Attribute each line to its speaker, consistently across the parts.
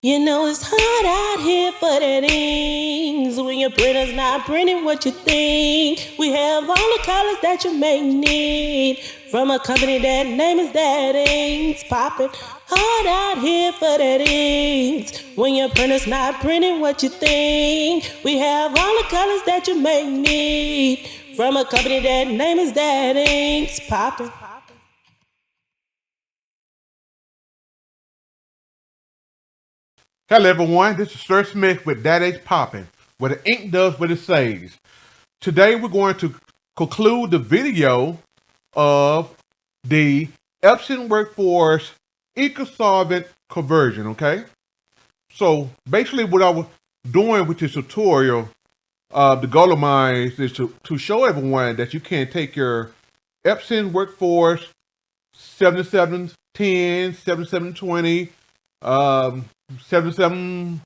Speaker 1: You know it's hard out here for that ings when your printer's not printing what you think. We have all the colors that you may need from a company that name is that Inks popping. Hard out here for that inks when your printer's not printing what you think. We have all the colors that you may need from a company that name is that Inks popping.
Speaker 2: Hello everyone, this is Sir Smith with That H Poppin', where the ink does what it says. Today we're going to conclude the video of the Epson Workforce Eco Solvent conversion, okay? So basically what I was doing with this tutorial, the goal of mine is to show everyone that you can take your Epson Workforce 7710, 7720, 77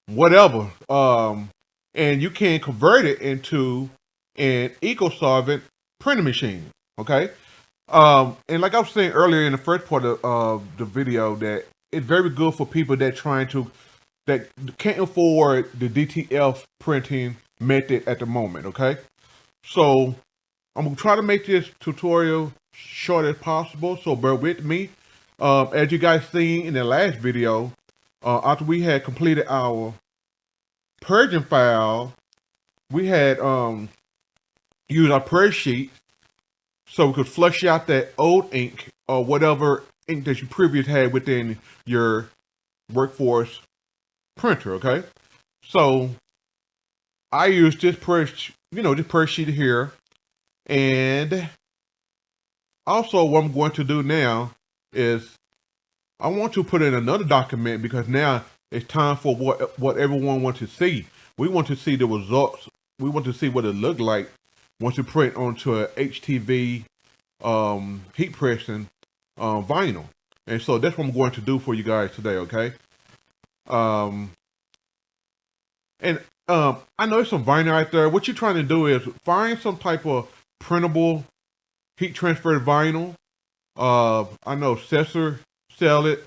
Speaker 2: whatever, and you can convert it into an Eco Solvent printing machine, okay? And like I was saying earlier in the first part of the video, that it's very good for people that can't afford the DTF printing method at the moment, okay? So I'm gonna try to make this tutorial short as possible, so bear with me. As you guys seen in the last video, after we had completed our purging file, we had used our purge sheet so we could flush out that old ink or whatever ink that you previously had within your Workforce printer, okay? So I used this purge, this purge sheet here, and also what I'm going to do now is I want to put in another document because now it's time for what everyone wants to see. We want to see the results. We want to see what it looked like once you print onto a HTV heat pressing vinyl. And so that's what I'm going to do for you guys today, okay? I know there's some vinyl out there. What you're trying to do is find some type of printable heat transfer vinyl. I know Cesar sell it.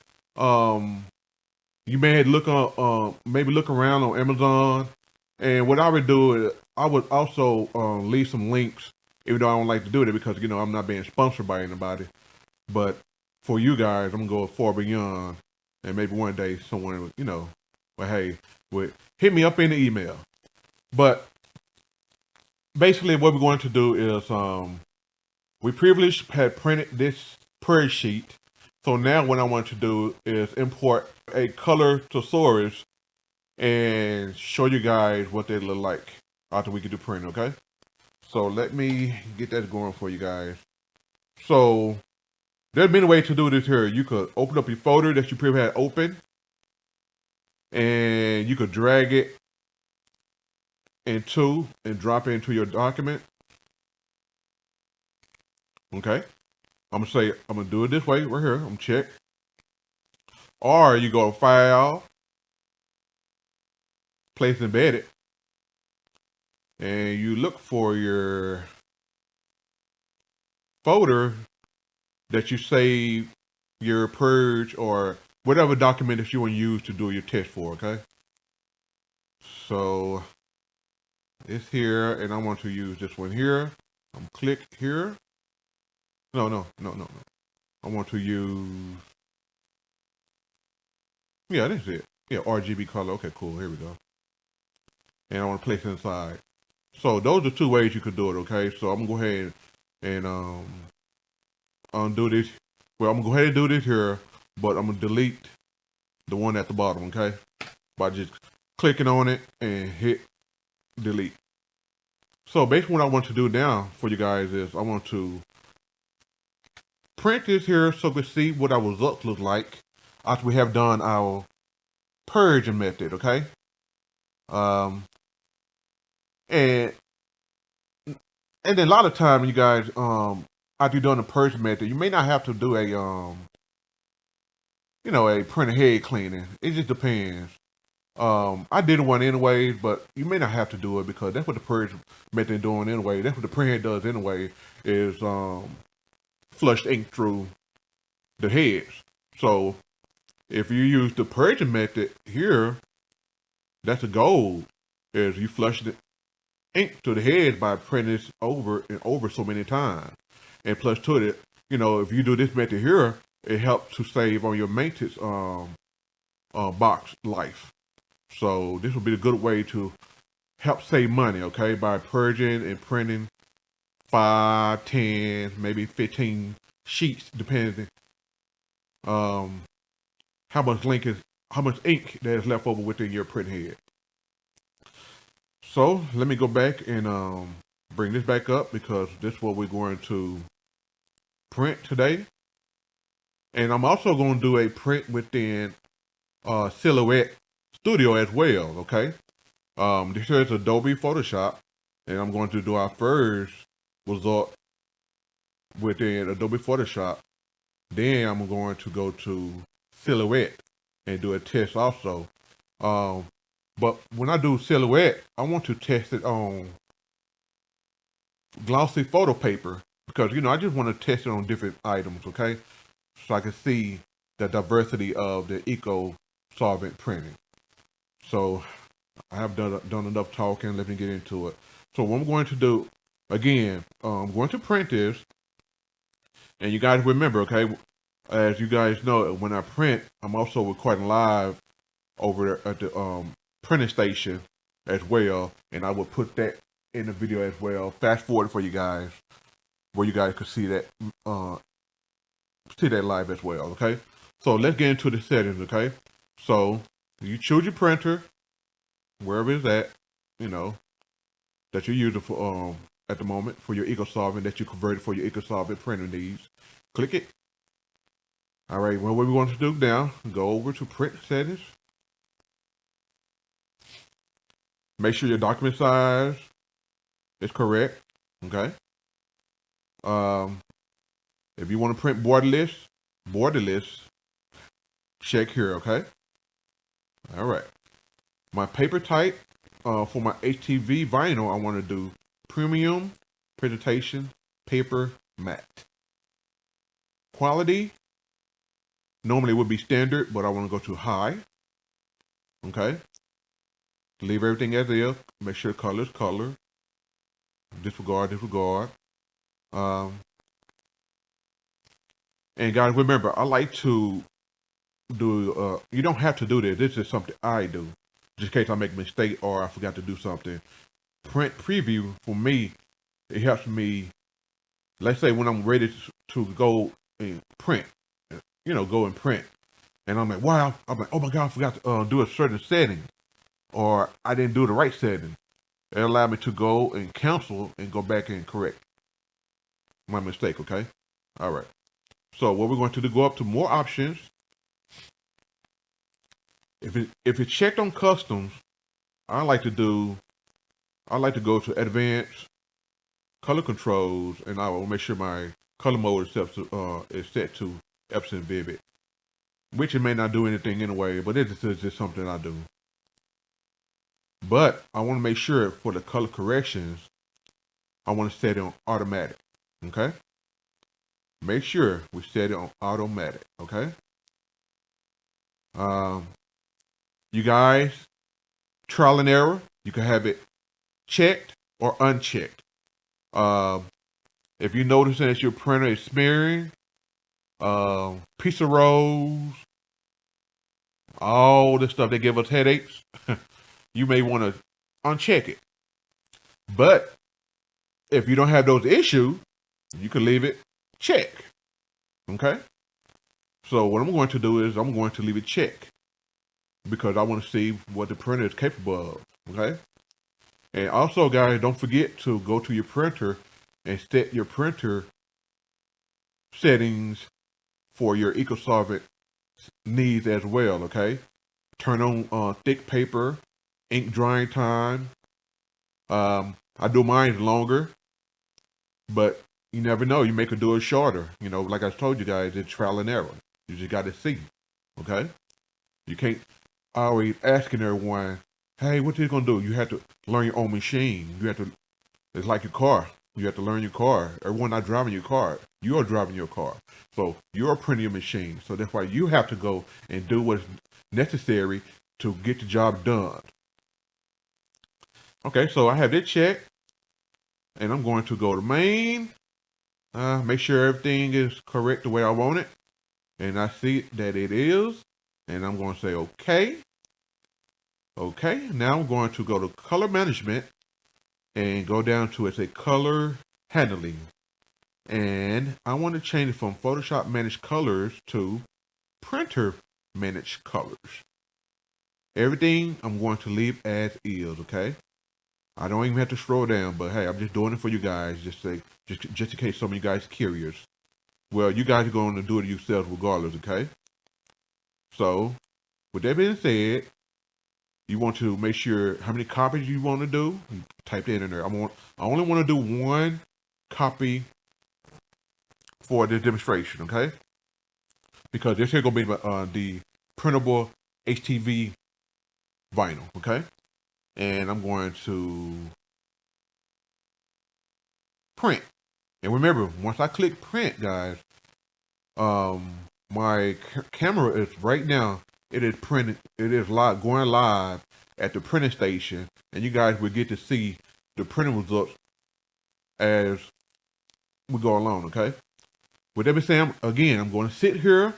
Speaker 2: You may look on maybe look around on Amazon. And what I would do is I would also leave some links, even though I don't like to do it because I'm not being sponsored by anybody. But for you guys, I'm gonna go far beyond, and maybe one day someone well, hey, would hit me up in the email. But basically, what we're going to do is we previously had printed this purge sheet. So now what I want to do is import a color thesaurus and show you guys what they look like after we get the print, okay? So let me get that going for you guys. So there's many ways to do this here. You could open up your folder that you previously had open, and you could drag it into and drop it into your document. Okay. I'm gonna do it this way right here. I'm gonna check. Or you go to File, Place Embedded, and you look for your folder that you save your purge or whatever document that you want to use to do your test for, okay? So it's here, and I want to use this one here. I'm click here. No. I want to use, yeah, this is it. Yeah, RGB color. Okay, cool. Here we go. And I want to place it inside. So those are two ways you could do it, okay? So I'm gonna go ahead and undo this. Well, I'm gonna go ahead and do this here, but I'm gonna delete the one at the bottom, okay? By just clicking on it and hit delete. So basically what I want to do now for you guys is I want to print this here so we can see what our results look like after we have done our purging method, okay? And then a lot of time you guys, after you're doing the purge method, you may not have to do a printer head cleaning. It just depends. I did one anyway, but you may not have to do it because that's what the purge method is doing anyway. That's what the printhead does anyway, is flush ink through the heads. So If you use the purging method here, that's the goal, is you flush the ink to the head by printing this over and over so many times. And plus to it, you know, if you do this method here, it helps to save on your maintenance box life. So this will be a good way to help save money, okay, by purging and printing 5, 10, maybe 15 sheets, depending how much ink that is left over within your print head. So let me go back and bring this back up, because this is what we're going to print today. And I'm also going to do a print within Silhouette Studio as well, okay? This here is Adobe Photoshop, and I'm going to do our first result within Adobe Photoshop. Then I'm going to go to Silhouette and do a test also. But when I do Silhouette, I want to test it on glossy photo paper, because, you know, I just want to test it on different items, okay? So I can see the diversity of the Eco Solvent printing. So I have done enough talking. Let me get into it. So what I'm going to do, again, I'm going to print this. And you guys remember, okay, as you guys know, when I print, I'm also recording live over at the printing station as well. And I will put that in the video as well. Fast forward for you guys, where you guys could see that live as well, okay? So let's get into the settings, okay? So you choose your printer, wherever it's at, you know, that you're using for at the moment for your Eco Solvent, that you converted for your Eco Solvent printer needs. Click it. All right, well, what we want to do now, go over to print settings. Make sure your document size is correct, okay? If you want to print borderless, check here, okay? All right. My paper type, for my HTV vinyl, I want to do premium presentation paper matte. Quality, normally would be standard, but I want to go to high, okay? Leave everything as is. Make sure color is color. Disregard. And guys, remember, I like to do, you don't have to do this. This is something I do, just in case I make a mistake or I forgot to do something. Print preview, for me, it helps me, let's say when I'm ready to go and print, you know, go and print. And I'm like, wow, I'm like, oh my God, I forgot to do a certain setting, or I didn't do the right setting. It allowed me to go and cancel and go back and correct my mistake, okay? All right. So what we're going to do, go up to more options. If it's checked on customs, I like to go to advanced color controls, and I will make sure my color mode is set to Epson Vivid, which it may not do anything anyway, but it is just something I do. But I want to make sure for the color corrections, I want to set it on automatic, okay? Make sure we set it on automatic, okay? You guys, trial and error, you can have it checked or unchecked. If you notice that your printer is smearing, piece of rolls, all this stuff that give us headaches, you may want to uncheck it. But if you don't have those issues, you can leave it check. Okay? So what I'm going to do is I'm going to leave it check, because I want to see what the printer is capable of. Okay? And also, guys, don't forget to go to your printer and set your printer settings for your Eco Solvent needs as well, okay? Turn on thick paper, ink drying time. I do mine longer, but you never know. You may could do it shorter. You know, like I told you guys, it's trial and error. You just got to see, okay? You can't always asking everyone, hey, what you gonna do? You have to learn your own machine. You have to, it's like your car. You have to learn your car. Everyone not driving your car. You are driving your car. So you're printing your machine. So that's why you have to go and do what's necessary to get the job done. Okay, so I have it checked. And I'm going to go to main. Make sure everything is correct the way I want it. And I see that it is. And I'm going to say okay. Okay, now I'm going to go to color management and go down to it's a color handling. And I want to change it from Photoshop managed colors to printer managed colors. Everything I'm going to leave as is, okay? I don't even have to scroll down, but hey, I'm just doing it for you guys, just in case some of you guys are curious. Well, you guys are going to do it yourselves regardless, okay? So, with that being said, you want to make sure how many copies you want to do. Type that in there. I only want to do one copy for this demonstration, okay? Because this here gonna be the printable HTV vinyl, okay? And I'm going to print. And remember, once I click print, guys, my camera is right now. It is printed. It is live, going live at the printing station, and you guys will get to see the printing results as we go along. Okay. With that being said, again, I'm going to sit here,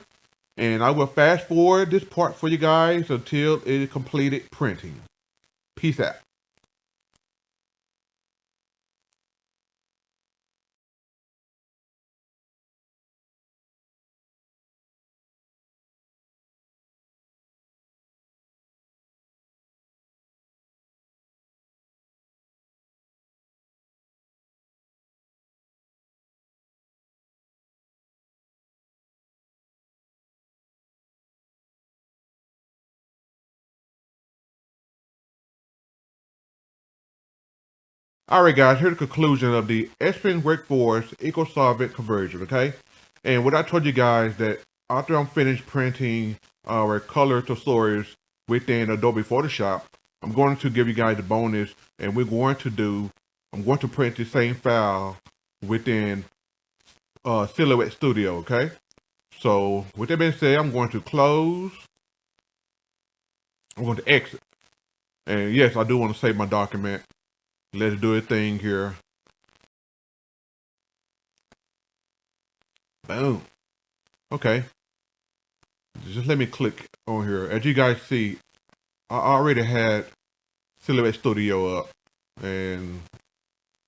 Speaker 2: and I will fast forward this part for you guys until it is completed printing. Peace out. All right, guys, here's the conclusion of the Epson Workforce Eco Solvent conversion, okay? And what I told you guys that after I'm finished printing our color tutorials within Adobe Photoshop, I'm going to give you guys a bonus, and I'm going to print the same file within Silhouette Studio, okay? So with that being said, I'm going to close. I'm going to exit. And yes, I do want to save my document. Let's do a thing here. Boom. Okay. Just let me click on here. As you guys see, I already had Silhouette Studio up. And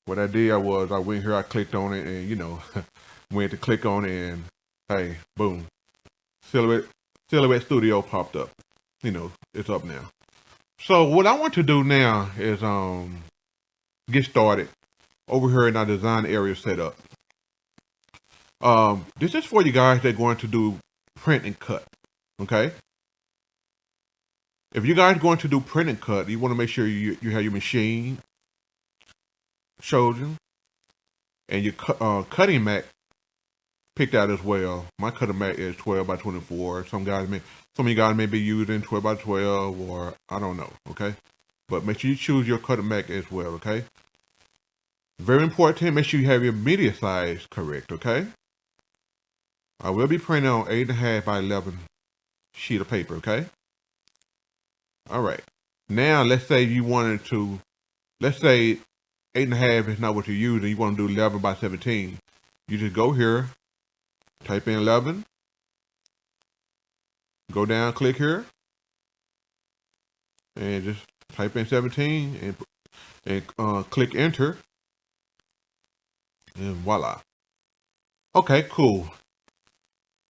Speaker 2: what I did was I went here, I clicked on it, and went to click on it, and hey, boom. Silhouette Studio popped up. It's up now. So what I want to do now is get started over here in our design area setup. This is for you guys that are going to do print and cut, okay? If you guys are going to do print and cut, you want to make sure you have your machine chosen and your cutting mat picked out as well. My cutting mat is 12 by 24. Some of you guys may be using 12 by 12, or I don't know, okay? But make sure you choose your cutting mat as well, okay? Very important, make sure you have your media size correct, okay? I will be printing on 8.5 by 11 sheet of paper, okay? All right. Now, let's say you wanted to, let's say 8.5 is not what you're using. You want to do 11 by 17. You just go here, type in 11, go down, click here, and just type in 17 and click enter. And voila. Okay, cool.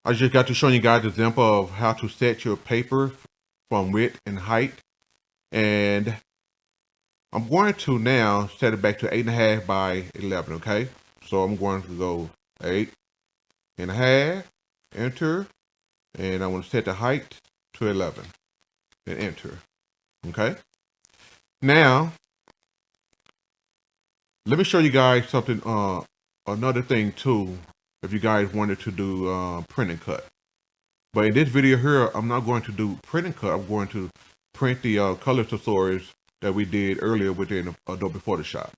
Speaker 2: I just got to show you guys an example of how to set your paper from width and height. And I'm going to now set it back to 8.5 by 11, okay? So I'm going to go 8.5, enter, and I want to set the height to 11, and enter, okay? Now, let me show you guys something, another thing too, if you guys wanted to do print and cut. But in this video here, I'm not going to do print and cut. I'm going to print the color tutorials that we did earlier within Adobe Photoshop.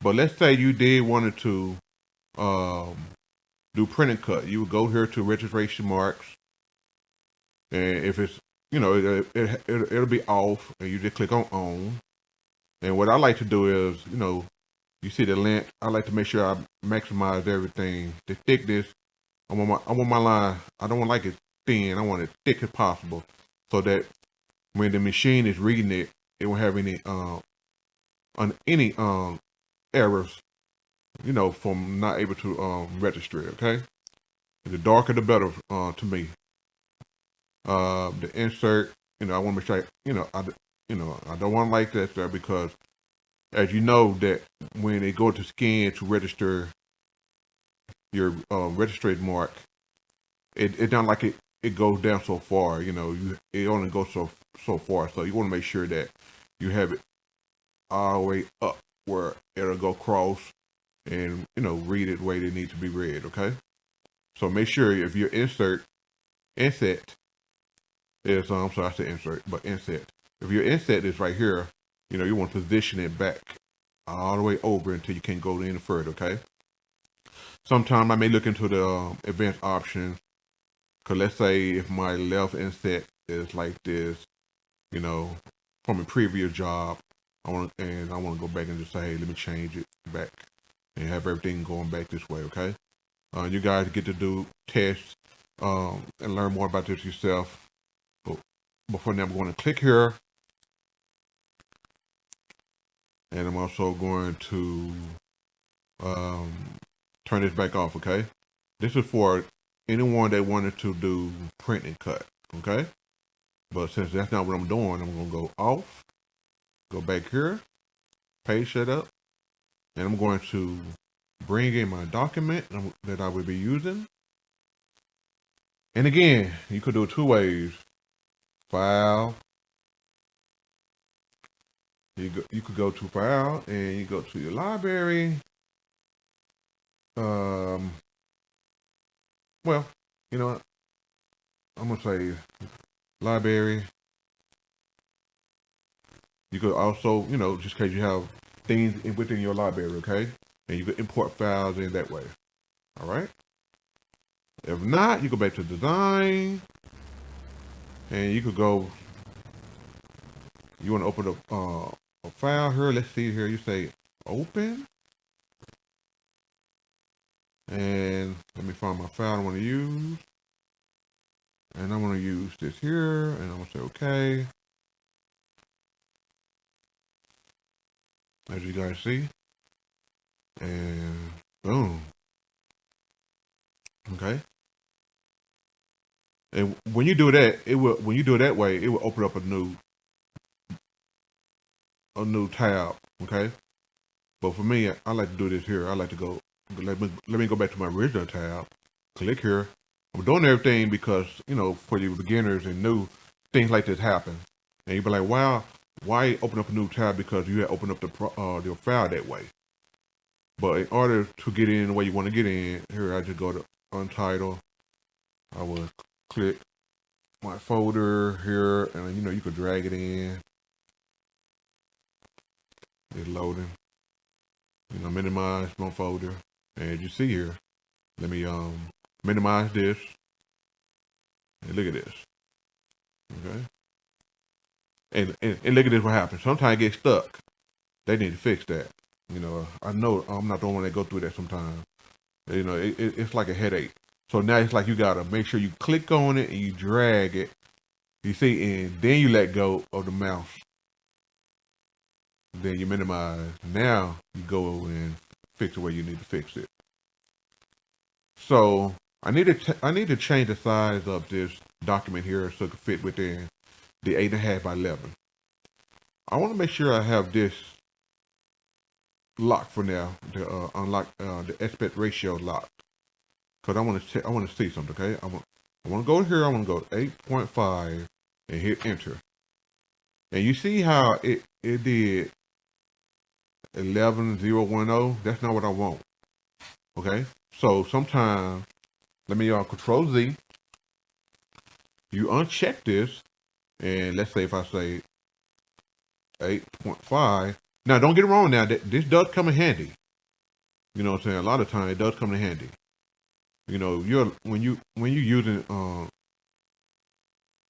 Speaker 2: But let's say you did wanted to do print and cut. You would go here to registration marks, and if it's, you know, it'll be off, and you just click on. And what I like to do is, you know, you see the length. I like to make sure I maximize everything. The thickness. I want my line. I don't want like it thin. I want it thick as possible, so that when the machine is reading it, it won't have any errors, you know, from not able to register it. Okay, the darker the better to me. The insert, you know, I want to make sure, I don't want to like that there, because as you know that when they go to scan to register your registered mark, it not like it goes down so far. You know, it only goes so far. So you want to make sure that you have it all the way up where it'll go across and, you know, read it the way it needs to be read. Okay, so make sure if your inset is I'm sorry, I said insert, but inset. If your inset is right here, you know, you want to position it back all the way over until you can't go any further. Okay. Sometimes I may look into the advanced options, because let's say if my left inset is like this, you know, from a previous job, I want to go back and just say, hey, let me change it back and have everything going back this way. Okay. You guys get to do tests and learn more about this yourself. But for now, I'm going to click here, and I'm also going to turn this back off. Okay, this is for anyone that wanted to do print and cut. Okay, but since that's not what I'm doing, I'm going to go off, go back here, page setup, and I'm going to bring in my document that I will be using. And again, you could do it two ways. File. You could go to file and you go to your library. Well, you know what? I'm gonna say library. You could also, you know, just in case you have things within your library, okay? And you could import files in that way. All right. If not, you go back to design, and you could go. You want to open up a file here. Let's see here. You say open, and let me find my file I want to use, and I want to use this here, and I'm gonna say okay. As you guys see, and boom. Okay. And when you do that, when you do it that way, it will open up a new tab. Okay. But for me, I like to do this here. I like to go. Let me go back to my original tab. Click here. I'm doing everything because, you know, for you beginners and new, things like this happen, and you be like, wow, why open up a new tab? Because you had opened up your file that way. But in order to get in the way you want to get in, here I just go to Untitled. I will click my folder here, and you know, you could drag it in. It's loading. You know, minimize my folder, and as you see here, let me minimize this, and look at this. Okay, and look at this. What happens? Sometimes it gets stuck. They need to fix that. You know, I know I'm not the one that go through that sometimes. You know, it's like a headache. So now it's like you gotta make sure you click on it and you drag it. You see, and then you let go of the mouse. Then you minimize. Now you go and fix it where you need to fix it. So I need to change the size of this document here so it can fit within the 8.5 by 11. I want to make sure I have this locked for now to unlock the aspect ratio locked, because I want to see something. Okay, I want to go here. I want to go to 8.5 and hit enter. And you see how it did 11010. That's not what I want. Okay, so sometimes let me Control Z. You uncheck this, and let's say if I say 8.5, Now, don't get it wrong now. This does come in handy. You know what I'm saying? A lot of times it does come in handy. You know, when you using it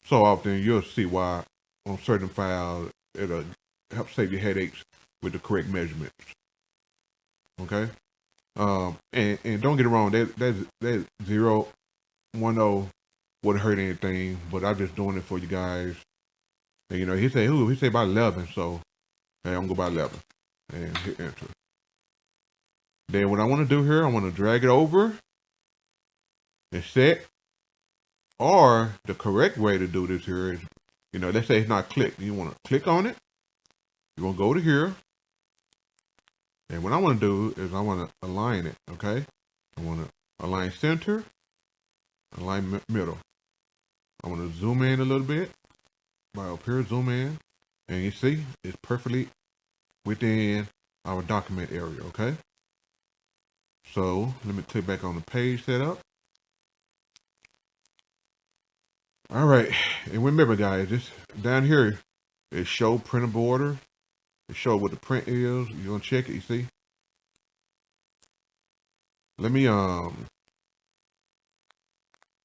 Speaker 2: so often, you'll see why on certain files it'll help save you headaches with the correct measurements. Okay? And don't get it wrong, that 0, 1, 0 wouldn't hurt anything, but I'm just doing it for you guys. And you know, he say about 11, so hey, I'm gonna go by 11 and hit enter. Then what I want to do here, I want to drag it over and set. Or the correct way to do this here is, you know, let's say it's not clicked. You want to click on it. You're gonna go to here. And what I want to do is I want to align it, okay? I want to align center, align middle. I want to zoom in a little bit. Right up here, zoom in. And you see, it's perfectly within our document area, okay? So, let me click back on the page setup. All right, and remember guys, this down here, it show printable order. It show what the print is. You're gonna check it, you see? Let me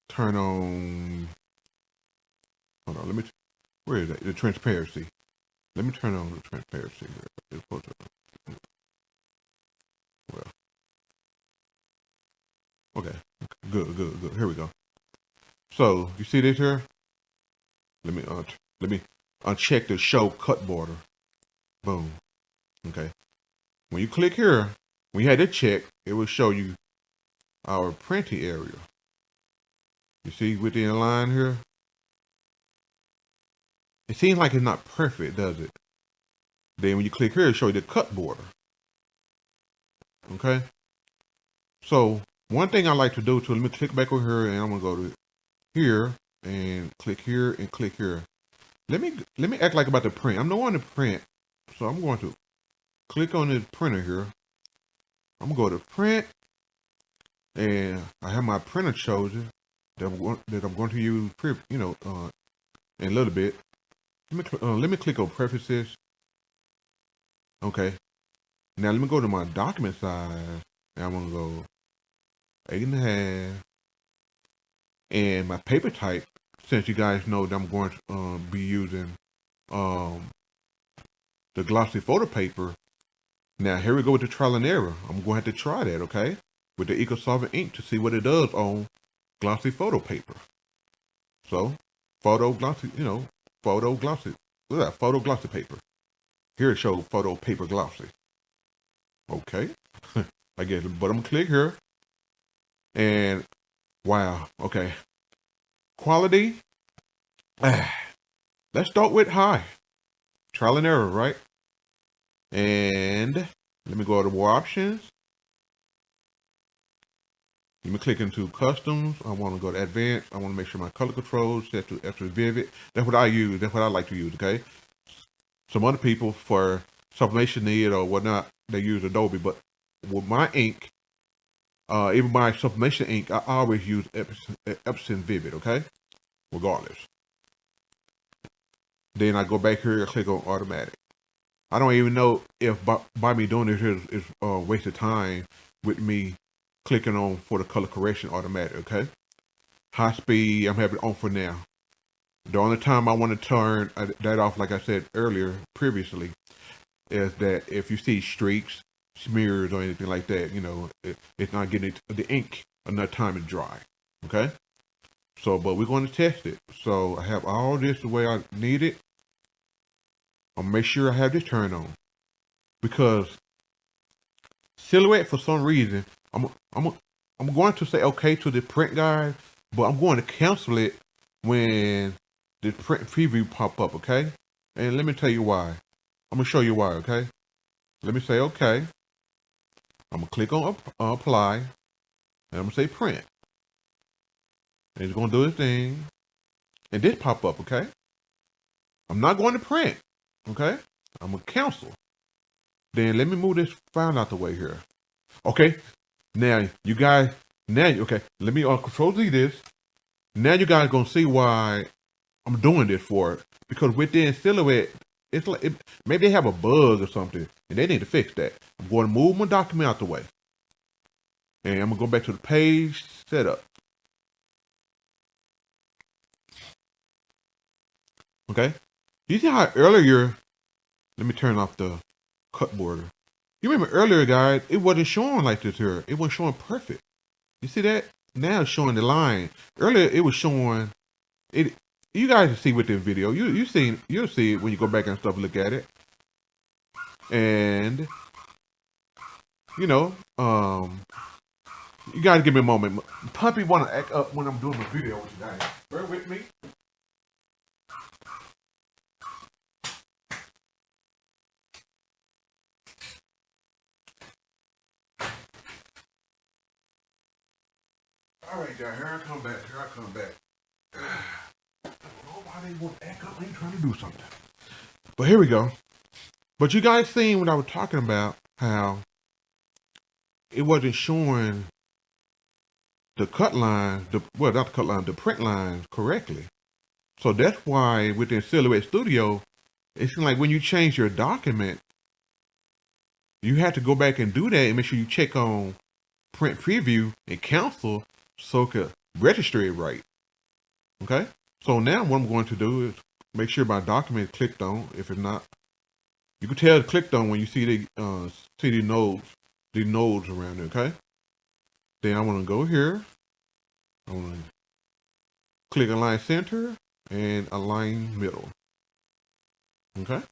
Speaker 2: turn on, hold on, let me, where is that? The transparency. Let me turn on the transparency here. Well, okay, good. Here we go. So you see this here? Let me uncheck the show cut border. Boom. Okay. When you click here, when you had it checked, it will show you our printing area. You see within the line here? It seems like it's not perfect, does it? Then when you click here, it'll show you the cut border. Okay? So one thing I like to do, let me click back over here, and I'm gonna go to here and click here and click here. Let me act like about the print. I'm the one to print, so I'm going to click on this printer here. I'm gonna go to print, and I have my printer chosen that I'm going to use, in a little bit. Let me click on preferences. Okay. Now let me go to my document size, and I'm gonna go 8.5. And my paper type, since you guys know that I'm going to be using the glossy photo paper. Now here we go with the trial and error. I'm going to have to try that, okay, with the Eco Solvent ink to see what it does on glossy photo paper. So photo glossy paper. Here it shows photo paper glossy. Okay, I guess, but I'm gonna click here, and wow, okay. Quality, let's start with high. Trial and error, right? And let me go to more options. Let me click into customs. I want to go to advanced. I want to make sure my color control set to extra vivid. That's what I use. That's what I like to use, okay? Some other people for sublimation need or whatnot, they use Adobe, but with my ink, even my sublimation ink, I always use Epson Vivid, okay? Regardless. Then I go back here and click on automatic. I don't even know if by me doing this is a waste of time with me clicking on for the color correction automatic, okay? High speed, I'm having it on for now. The only time I want to turn that off, like I said earlier, previously, is that if you see streaks, smears, or anything like that, you know, it's not getting the ink enough time to dry, okay? So, but we're going to test it. So I have all this the way I need it. I'll make sure I have this turned on, because silhouette, for some reason, I'm going to say okay to the print guide, but I'm going to cancel it when the print preview pop up, okay? And let me tell you why. I'm gonna show you why, okay? Let me say okay. I'm gonna click on apply, and I'm gonna say print. And it's gonna do its thing, and this pop up, okay? I'm not going to print, okay? I'm gonna cancel. Then let me move this file out the way here. Okay, now you guys, okay, let me control Z this. Now you guys gonna see why I'm doing this for it. Because within silhouette, it's like maybe they have a bug or something, and they need to fix that. I'm going to move my document out the way, and I'm gonna go back to the page setup. Okay, you see how earlier? Let me turn off the cut border. You remember earlier, guys? It wasn't showing like this here. It wasn't showing perfect. You see that? Now it's showing the line. Earlier it was showing it. You guys can see with the video. You'll see it when you go back and stuff, look at it. And you know, you guys give me a moment. Puppy wanna act up when I'm doing the video with you guys. Bear with me. All right, guys, here I come back. I don't know why they want to act up. They ain't trying to do something. But here we go. But you guys seen what I was talking about, how it wasn't showing the cut lines, not the cut lines, the print lines correctly. So that's why within Silhouette Studio, it seems like when you change your document, you have to go back and do that and make sure you check on print preview and cancel so it could register it right. Okay? So now what I'm going to do is make sure my document is clicked on. If it's not, you can tell it's clicked on when you see the nodes around it, okay? Then I want to go here. I want to click align center and align middle. Okay?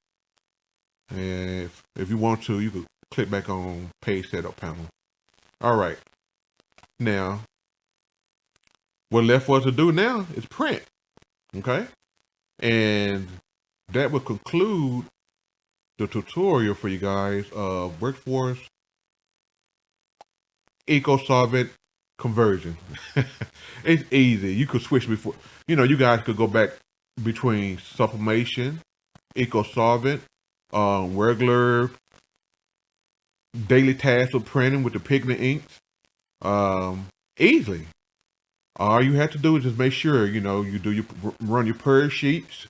Speaker 2: And if you want to, you could click back on page setup panel. All right. Now, what left for us to do now is print. Okay? And that will conclude the tutorial for you guys of Workforce Eco Solvent conversion. It's easy. You could switch before. You know, you guys could go back between Sublimation, Eco Solvent, regular daily tasks of printing with the pigment inks. Easily. All you have to do is just make sure, you know, you run your purge sheets.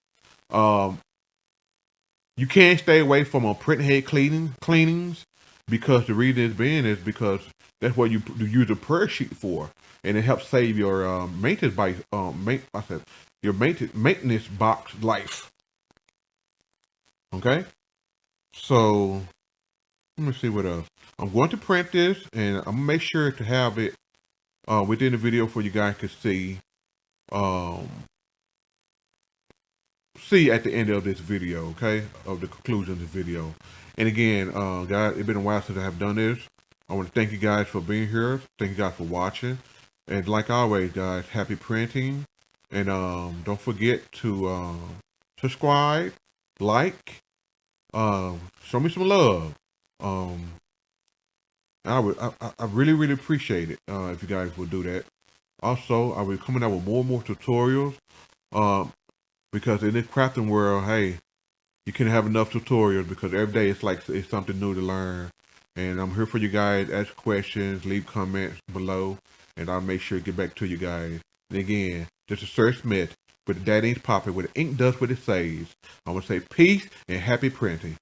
Speaker 2: You can't stay away from a print head cleanings, because the reason it's being is because that's what you use a purge sheet for, and it helps save your maintenance box life. Okay, so let me see what else. I'm going to print this, and I'm gonna make sure to have it within the video for you guys to see. See at the end of this video, okay, of the conclusion of the video. And again, guys, it's been a while since I have done this. I want to thank you guys for being here. Thank you guys for watching. And like always, guys, happy printing. And don't forget to subscribe, like, show me some love. I really appreciate it if you guys will do that. Also, I will be coming out with more and more tutorials. Because in this crafting world, hey, you can't have enough tutorials, because every day it's something new to learn. And I'm here for you guys. Ask questions, leave comments below, and I'll make sure to get back to you guys. And again, just a Sir Smith with the That Ink's Popping, where the ink does what it says. I want to say peace and happy printing.